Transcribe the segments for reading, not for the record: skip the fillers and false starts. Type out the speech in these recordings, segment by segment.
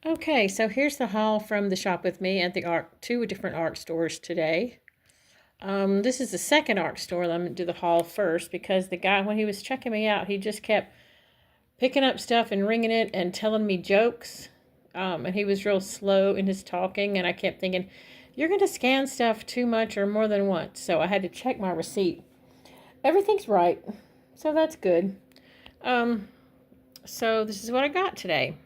Okay, so here's the haul from the shop with me at the ARC, two different ARC stores today. This is the second ARC store. I'm going to do the haul first because the guy, when he was checking me out, he just kept picking up stuff and ringing it and telling me jokes. And he was real slow in his talking, and I kept thinking, you're going to scan stuff too much or more than once. So I had to check my receipt. Everything's right, so that's good. Um, so this is what I got today.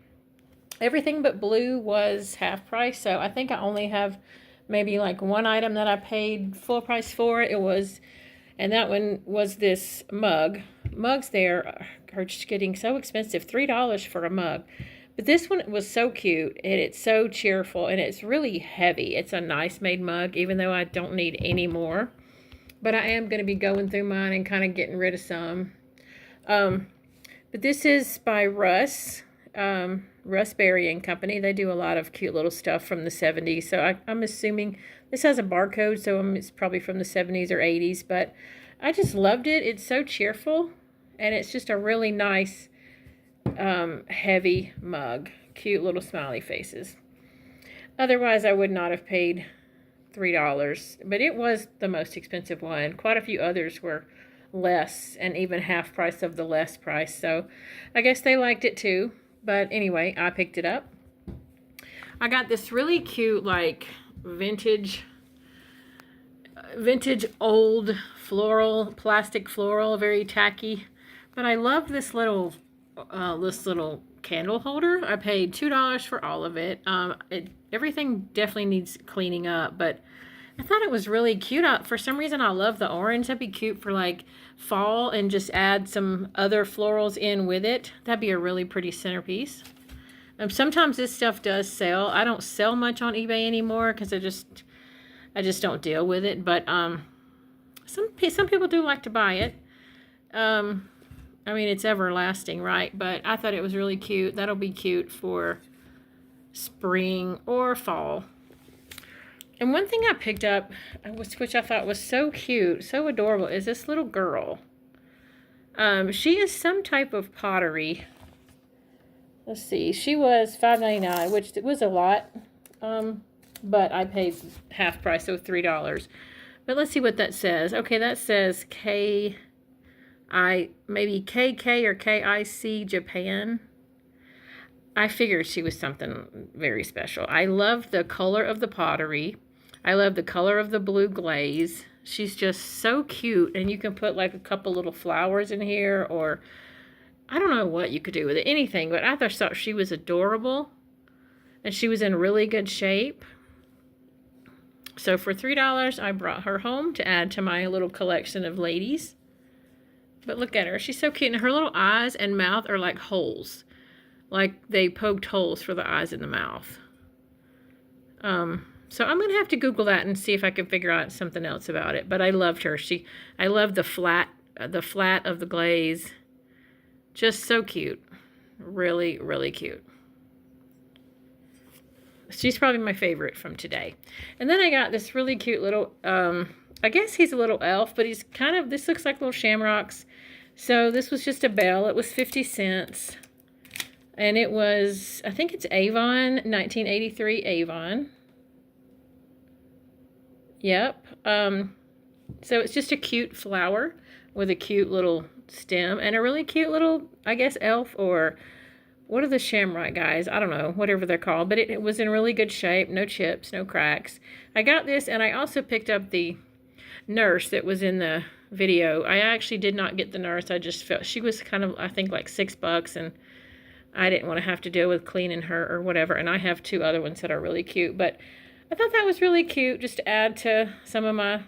Everything but blue was half price, so I think I only have maybe like one item that I paid full price for. And that one was this mug. Mugs there are just getting so expensive, $3 for a mug. But this one was so cute, and it's so cheerful, and it's really heavy. It's a nice made mug, even though I don't need any more. But I am going to be going through mine and kind of getting rid of some. But this is by Russ. Russ Berry and Company. They do a lot of cute little stuff from the 70s. So I'm assuming this has a barcode, so it's probably from the 70s or 80s. But I just loved it. It's so cheerful, and it's just a really nice, heavy mug. Cute little smiley faces. Otherwise, I would not have paid $3, but it was the most expensive one. Quite a few others were less, and even half price of the less price. So I guess they liked it too. But anyway, I picked it up. I got this really cute, like, vintage old floral, plastic floral, very tacky. But I love this little candle holder. I paid $2 for all of it. Everything definitely needs cleaning up, but I thought it was really cute. For some reason, I love the orange. That'd be cute for like fall and just add some other florals in with it. That'd be a really pretty centerpiece. Sometimes this stuff does sell. I don't sell much on eBay anymore because I just don't deal with it. But some people do like to buy it. I mean, it's everlasting, right? But I thought it was really cute. That'll be cute for spring or fall. And one thing I picked up, which I thought was so cute, so adorable, is this little girl. She is some type of pottery. Let's see. She was $5.99, which was a lot. But I paid half price, so $3. But let's see what that says. Okay, that says maybe KK or KIC Japan. I figured she was something very special. I love the color of the pottery. I love the color of the blue glaze. She's just so cute, and you can put like a couple little flowers in here, or I don't know what you could do with it, anything, but I thought she was adorable, and she was in really good shape. So for $3, I brought her home to add to my little collection of ladies. But look at her. She's so cute, and her little eyes and mouth are like holes. Like they poked holes for the eyes and the mouth. So I'm going to have to Google that and see if I can figure out something else about it. But I loved her. I love the flat of the glaze. Just so cute. Really, really cute. She's probably my favorite from today. And then I got this really cute little, I guess he's a little elf, but he's kind of, this looks like little shamrocks. So this was just a bell. It was 50 cents. And it was, I think it's Avon, 1983 Avon. Yep. So it's just a cute flower with a cute little stem and a really cute little, I guess, elf, or what are the shamrock guys? I don't know, whatever they're called. But it was in really good shape. No chips, no cracks. I got this, and I also picked up the nurse that was in the video. I actually did not get the nurse. I just felt she was kind of, I think, like $6, and I didn't want to have to deal with cleaning her or whatever. And I have two other ones that are really cute. But I thought that was really cute just to add to some of my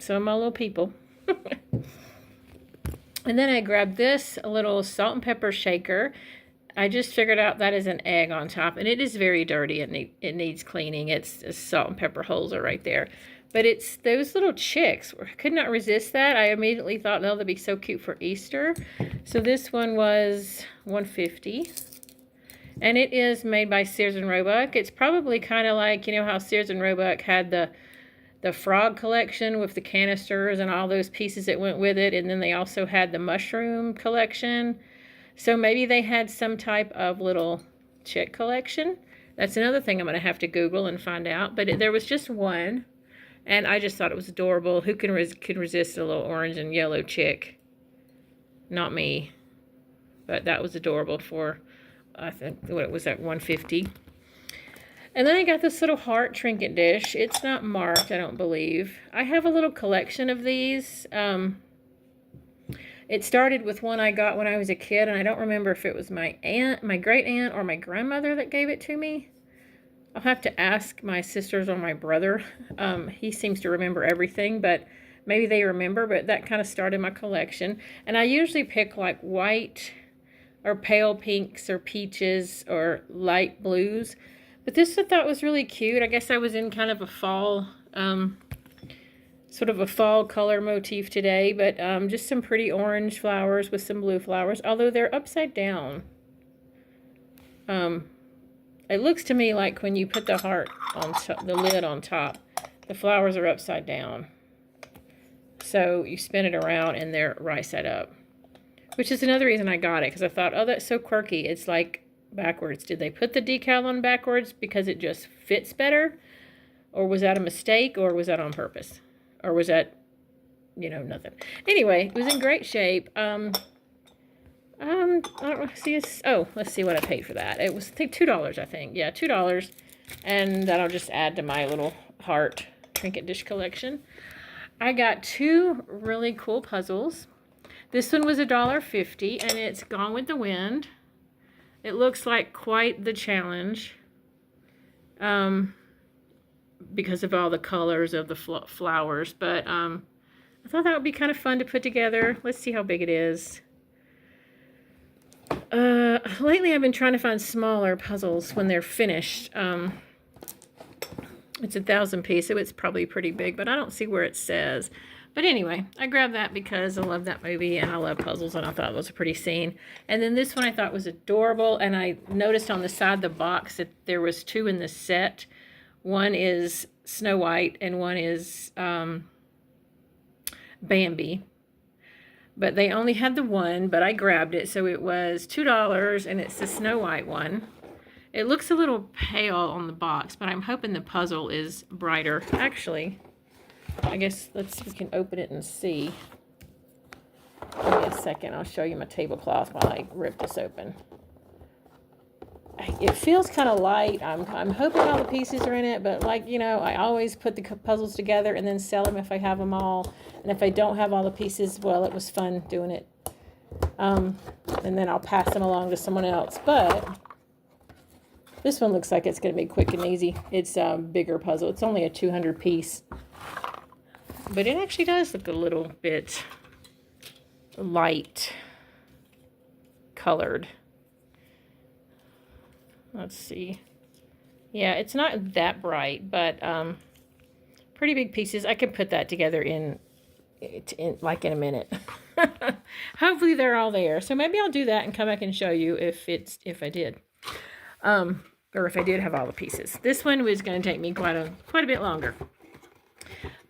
little people. And then I grabbed this little salt and pepper shaker. I just figured out that is an egg on top. And it is very dirty. It needs cleaning. It's salt and pepper holes are right there. But it's those little chicks. I could not resist that. I immediately thought, oh, that'd be so cute for Easter. So this one was $1.50. And it is made by Sears and Roebuck. It's probably kind of like, you know how Sears and Roebuck had the frog collection with the canisters and all those pieces that went with it. And then they also had the mushroom collection. So maybe they had some type of little chick collection. That's another thing I'm going to have to Google and find out. But there was just one, and I just thought it was adorable. Who can resist a little orange and yellow chick? Not me. But that was adorable for, I think, what was that, $150. And then I got this little heart trinket dish. It's not marked, I don't believe. I have a little collection of these. It started with one I got when I was a kid, and I don't remember if it was my aunt, my great aunt, or my grandmother that gave it to me. I'll have to ask my sisters or my brother. He seems to remember everything, but maybe they remember, but that kind of started my collection. And I usually pick like white or pale pinks or peaches or light blues. But this I thought was really cute. I guess I was in kind of a fall, sort of a fall color motif today, but just some pretty orange flowers with some blue flowers, although they're upside down. It looks to me like when you put the heart on the lid on top, the flowers are upside down. So you spin it around and they're right side up, which is another reason I got it, because I thought, oh, that's so quirky. It's like backwards. Did they put the decal on backwards because it just fits better? Or was that a mistake? Or was that on purpose? Or was that, you know, nothing? Anyway, it was in great shape. I don't see. Let's see what I paid for that. It was, I think, $2, I think. Yeah, $2. And that'll just add to my little heart trinket dish collection. I got two really cool puzzles. This one was $1.50, and it's Gone with the Wind. It looks like quite the challenge because of all the colors of the flowers. But I thought that would be kind of fun to put together. Let's see how big it is. Lately, I've been trying to find smaller puzzles when they're finished. It's 1,000 piece, so it's probably pretty big, but I don't see where it says. But anyway, I grabbed that because I love that movie and I love puzzles, and I thought it was a pretty scene. And then this one I thought was adorable, and I noticed on the side of the box that there was two in the set. One is Snow White and one is Bambi. But they only had the one, but I grabbed it, so it was $2, and it's the Snow White one. It looks a little pale on the box, but I'm hoping the puzzle is brighter. Actually, I guess let's see if we can open it and see. Give me a second. I'll show you my tablecloth while I rip this open. It feels kind of light. I'm hoping all the pieces are in it, but like, you know, I always put the puzzles together and then sell them if I have them all. And if I don't have all the pieces, well, it was fun doing it. And then I'll pass them along to someone else. But this one looks like it's going to be quick and easy. It's a bigger puzzle. It's only a 200 piece. But it actually does look a little bit light colored. Let's see. Yeah, it's not that bright, but pretty big pieces. I could put that together in a minute. Hopefully they're all there. So maybe I'll do that and come back and show you if I did. Or if I did have all the pieces. This one was going to take me quite a bit longer.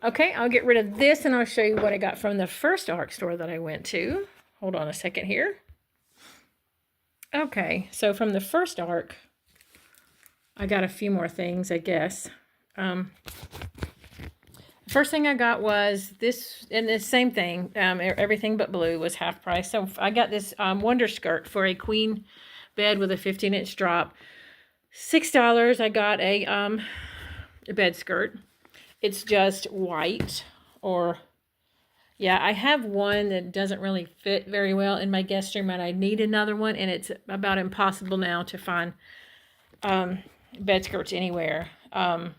Okay, I'll get rid of this and I'll show you what I got from the first ARC store that I went to. Hold on a second here. Okay, so from the first ARC, I got a few more things, I guess. The first thing I got was this, and the same thing, everything but blue was half price. So I got this Wonder Skirt for a queen bed with a 15-inch drop. $6. I got a bed skirt. It's just white, or yeah, I have one that doesn't really fit very well in my guest room, and I need another one, and it's about impossible now to find bed skirts anywhere. So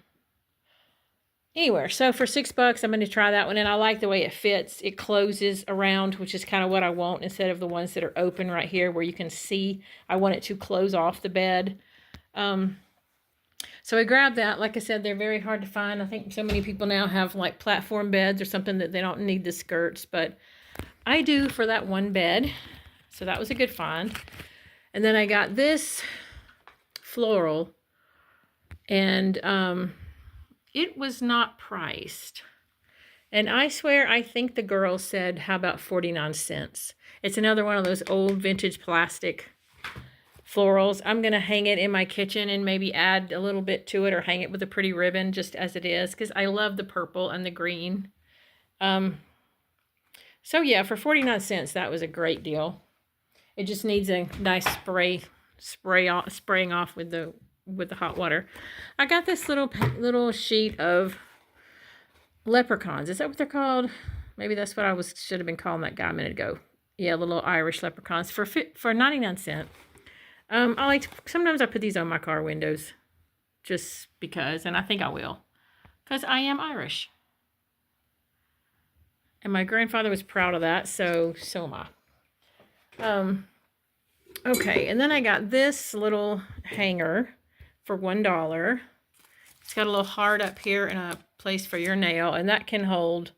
for $6, I'm going to try that one, and I like the way it fits. It closes around, which is kind of what I want, instead of the ones that are open right here where you can see. I want it to close off the bed. So I grabbed that. Like I said, they're very hard to find. I think so many people now have like platform beds or something that they don't need the skirts, but I do for that one bed. So that was a good find. And then I got this floral, and it was not priced. And I swear, I think the girl said, how about 49 cents? It's another one of those old vintage plastic florals. I'm going to hang it in my kitchen and maybe add a little bit to it or hang it with a pretty ribbon just as it is because I love the purple and the green. So yeah, for 49 cents, that was a great deal. It just needs a nice spraying off with the hot water. I got this little sheet of leprechauns. Is that what they're called? Maybe that's what I should have been calling that guy a minute ago. Yeah, little Irish leprechauns for 99 cents. Sometimes I put these on my car windows just because, and I think I will, because I am Irish. And my grandfather was proud of that, so am I. Okay, and then I got this little hanger for $1. It's got a little heart up here and a place for your nail, and that can hold.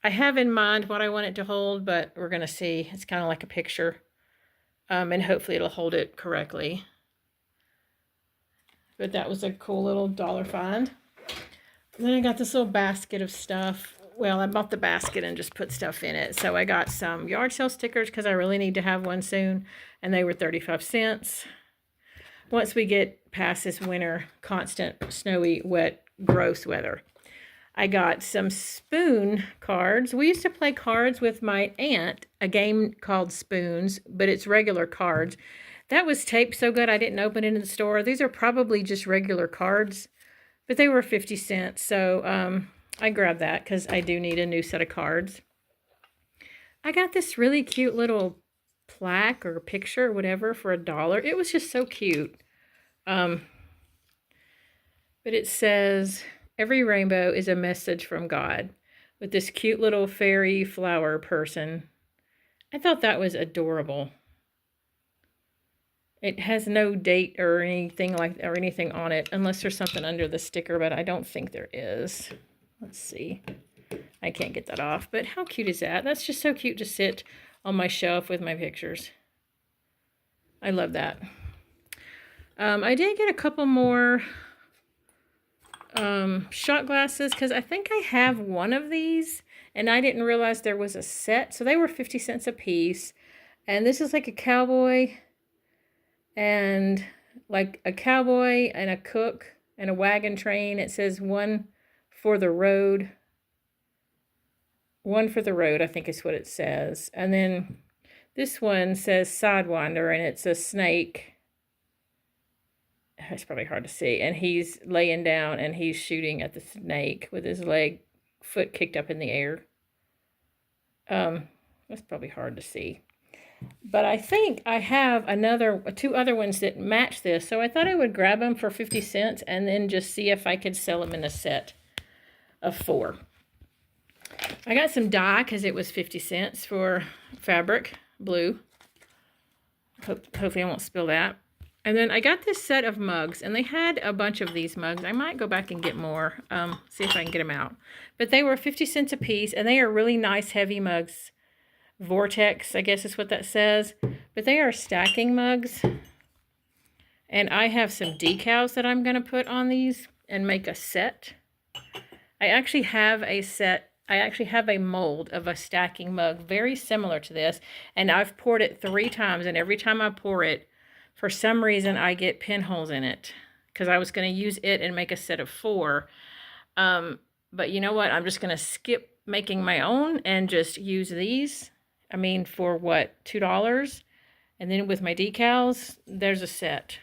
I have in mind what I want it to hold, but we're going to see. It's kind of like a picture, and hopefully it'll hold it correctly. But that was a cool little dollar find. And then I got this little basket of stuff. Well, I bought the basket and just put stuff in it. So I got some yard sale stickers because I really need to have one soon, and they were 35 cents. Once we get past this winter, constant, snowy, wet, gross weather. I got some spoon cards. We used to play cards with my aunt, a game called Spoons, but it's regular cards. That was taped so good I didn't open it in the store. These are probably just regular cards, but they were 50 cents. So I grabbed that because I do need a new set of cards. I got this really cute little plaque or picture or whatever for $1. It was just so cute. But it says, "Every rainbow is a message from God," with this cute little fairy flower person. I thought that was adorable. It has no date or anything on it, unless there's something under the sticker, but I don't think there is. Let's see. I can't get that off, but how cute is that? That's just so cute to sit on my shelf with my pictures. I love that. I did get a couple more shot glasses because I think I have one of these and I didn't realize there was a set. So they were 50 cents a piece. And this is like a cowboy and a cook and a wagon train. It says one for the road. One for the road, I think is what it says. And then this one says Sidewinder, and it's a snake. It's probably hard to see. And he's laying down and he's shooting at the snake with his foot kicked up in the air. That's probably hard to see. But I think I have two other ones that match this. So I thought I would grab them for 50 cents and then just see if I could sell them in a set of 4. I got some dye because it was 50 cents for fabric, blue. Hopefully I won't spill that. And then I got this set of mugs, and they had a bunch of these mugs. I might go back and get more, see if I can get them out. But they were 50 cents a piece, and they are really nice, heavy mugs. Vortex, I guess is what that says. But they are stacking mugs. And I have some decals that I'm going to put on these and make a set. I actually have a set. I actually have a mold of a stacking mug very similar to this. And I've poured it 3 times, and every time I pour it, for some reason, I get pinholes in it because I was going to use it and make a set of 4. But you know what? I'm just going to skip making my own and just use these. I mean, for what, $2? And then with my decals, there's a set.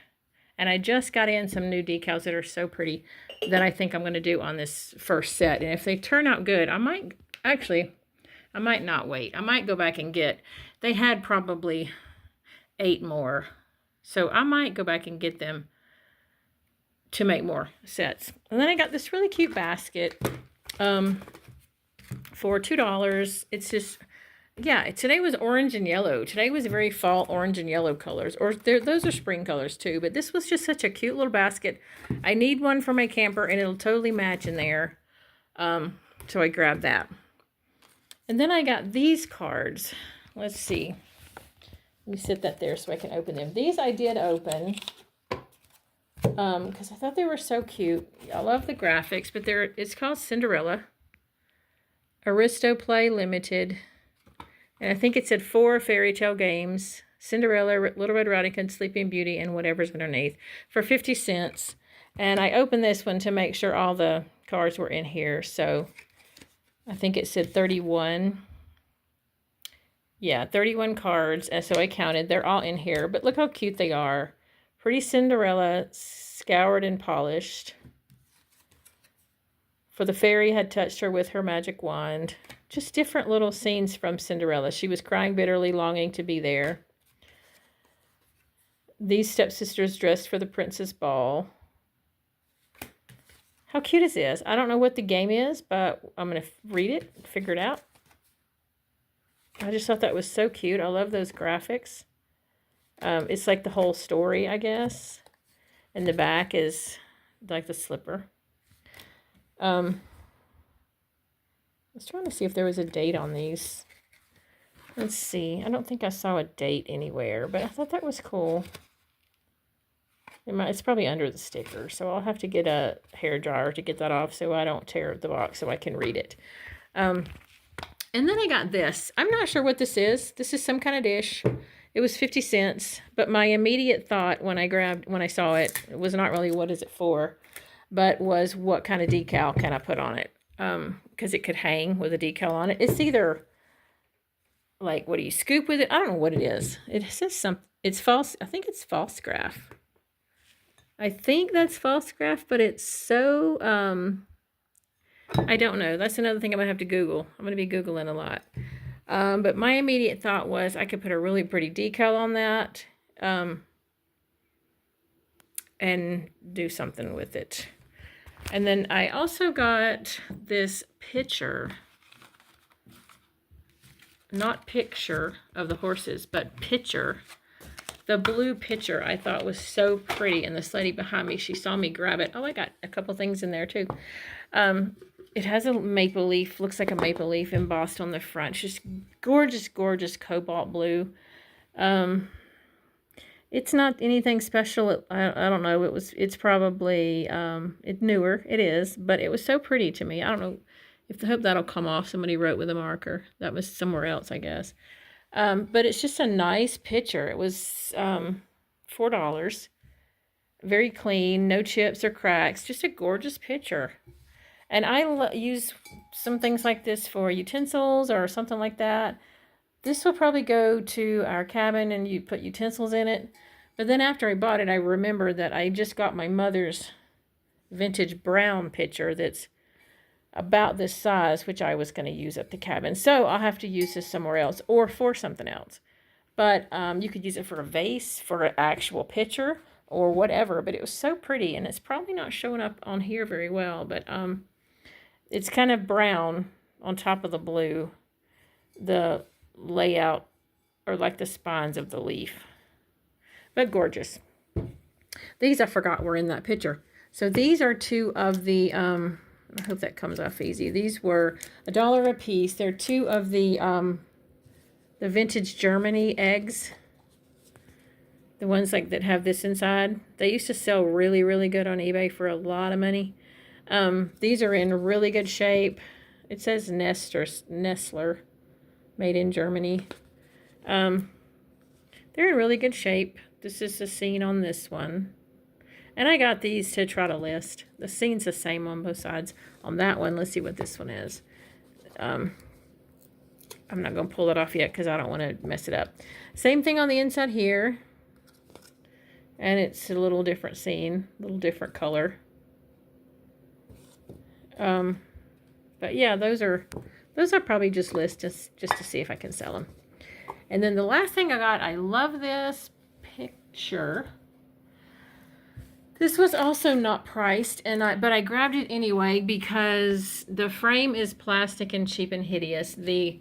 And I just got in some new decals that are so pretty that I think I'm going to do on this first set. And if they turn out good, I might not wait. I might go back and get, they had probably 8 more. So I might go back and get them to make more sets. And then I got this really cute basket for $2. It's just, yeah, today was orange and yellow. Today was very fall orange and yellow colors. Or those are spring colors too. But this was just such a cute little basket. I need one for my camper and it'll totally match in there. So I grabbed that. And then I got these cards. Let's see. Let me sit that there so I can open them. These I did open because I thought they were so cute. I love the graphics, but it's called Cinderella. Aristo Play Limited. And I think it said 4 fairy tale games. Cinderella, Little Red Riding Hood, Sleeping Beauty, and whatever's underneath for 50 cents. And I opened this one to make sure all the cards were in here. So I think it said 31. Yeah, 31 cards. And so I counted. They're all in here. But look how cute they are. Pretty Cinderella, scoured and polished. For the fairy had touched her with her magic wand. Just different little scenes from Cinderella. She was crying bitterly, longing to be there. These stepsisters dressed for the princess ball. How cute is this? I don't know what the game is, but I'm going to read it, figure it out. I just thought that was so cute. I love those graphics. It's like the whole story, I guess. And the back is like the slipper. I was trying to see if there was a date on these. Let's see. I don't think I saw a date anywhere, but I thought that was cool. It's probably under the sticker, so I'll have to get a hair dryer to get that off so I don't tear the box so I can read it. And then I got this. I'm not sure what this is. This is some kind of dish. It was 50 cents, but my immediate thought when I saw it, it was not really what is it for, but was what kind of decal can I put on it? Because it could hang with a decal on it. It's either like, what do you scoop with it? I don't know what it is. It says something. It's false. I think it's false graph. I think that's false graph, but it's so, I don't know. That's another thing I'm going to have to Google. I'm going to be Googling a lot. But my immediate thought was I could put a really pretty decal on that and do something with it. And then I also got this picture, not picture of the horses, but picture. The blue picture I thought was so pretty, and this lady behind me, she saw me grab it. Oh, I got a couple things in there too. It has a maple leaf, looks like a maple leaf embossed on the front. It's just gorgeous, gorgeous cobalt blue. It's not anything special. I don't know. It's probably it's newer. It is, but it was so pretty to me. I don't know if I hope that'll come off. Somebody wrote with a marker. That was somewhere else, I guess. But it's just a nice picture. It was $4. Very clean, no chips or cracks. Just a gorgeous picture. And I use some things like this for utensils or something like that. This will probably go to our cabin and you put utensils in it. But then after I bought it, I remembered that I just got my mother's vintage brown pitcher that's about this size, which I was going to use at the cabin. So I'll have to use this somewhere else or for something else. But you could use it for a vase, for an actual pitcher, or whatever. But it was so pretty, and it's probably not showing up on here very well. But it's kind of brown on top of the blue, the layout, or like the spines of the leaf. But gorgeous. These I forgot were in that picture. So these are two of the... I hope that comes off easy. These were $1 a piece. They're two of the vintage Germany eggs. The ones like that have this inside. They used to sell really, really good on eBay for a lot of money. These are in really good shape. It says Nestler, made in Germany. They're in really good shape. This is the scene on this one. And I got these to try to list. The scene's the same on both sides. On that one, let's see what this one is. I'm not going to pull it off yet because I don't want to mess it up. Same thing on the inside here. And it's a little different scene, a little different color. But yeah, those are probably just lists just to see if I can sell them. And then the last thing I got, I love this picture. This was also not priced, but I grabbed it anyway because the frame is plastic and cheap and hideous. The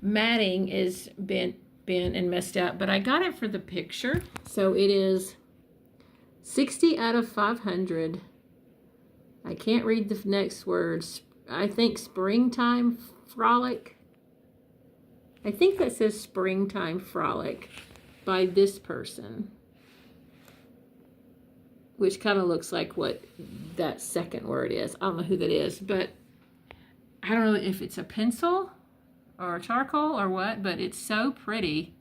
matting is bent and messed up, but I got it for the picture. So it is 60 out of 500. I can't read the next words. I think Springtime Frolic. I think that says Springtime Frolic by this person, which kind of looks like what that second word is. I don't know who that is, but I don't know if it's a pencil or a charcoal or what, but it's so pretty.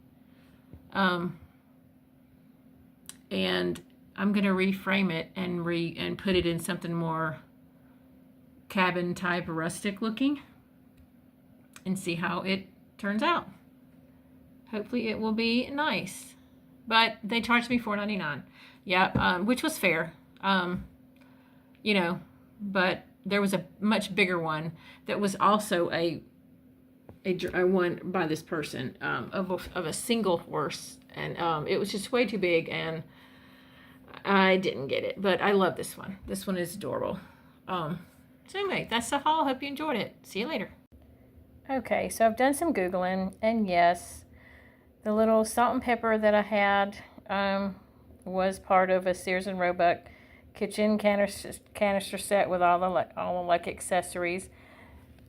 And I'm going to reframe it and put it in something more cabin type rustic looking and see how it turns out. Hopefully it will be nice. But they charged me $4.99. Yeah, which was fair. You know, but there was a much bigger one that was also a one by this person, of a single horse, and it was just way too big, and I didn't get it. But I love this one. This one is adorable. So anyway, that's the haul. Hope you enjoyed it. See you later. Okay, so I've done some Googling, and yes, the little salt and pepper that I had was part of a Sears and Roebuck kitchen canister set with all the accessories.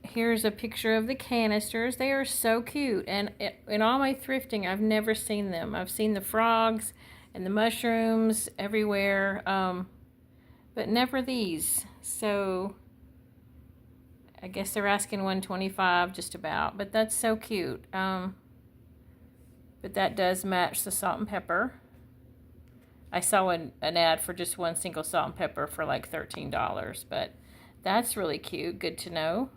Here's a picture of the canisters. They are so cute, and in all my thrifting, I've never seen them. I've seen the frogs and the mushrooms everywhere, but never these. So I guess they're asking $125 just about, but that's so cute. But that does match the salt and pepper. I saw an ad for just one single salt and pepper for like $13, but that's really cute. Good to know.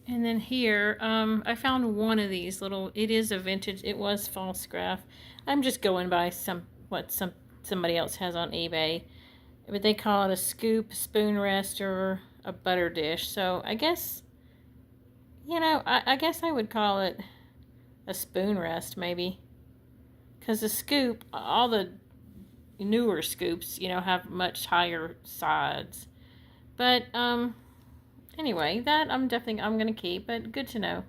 And then here, I found one of these little, it is a vintage, it was false graph. I'm just going by somebody else has on eBay. But they call it a scoop, spoon rest, or a butter dish. So I guess, I guess I would call it a spoon rest maybe. Because the scoop, all the newer scoops, have much higher sides. But, anyway, that I'm going to keep, but good to know.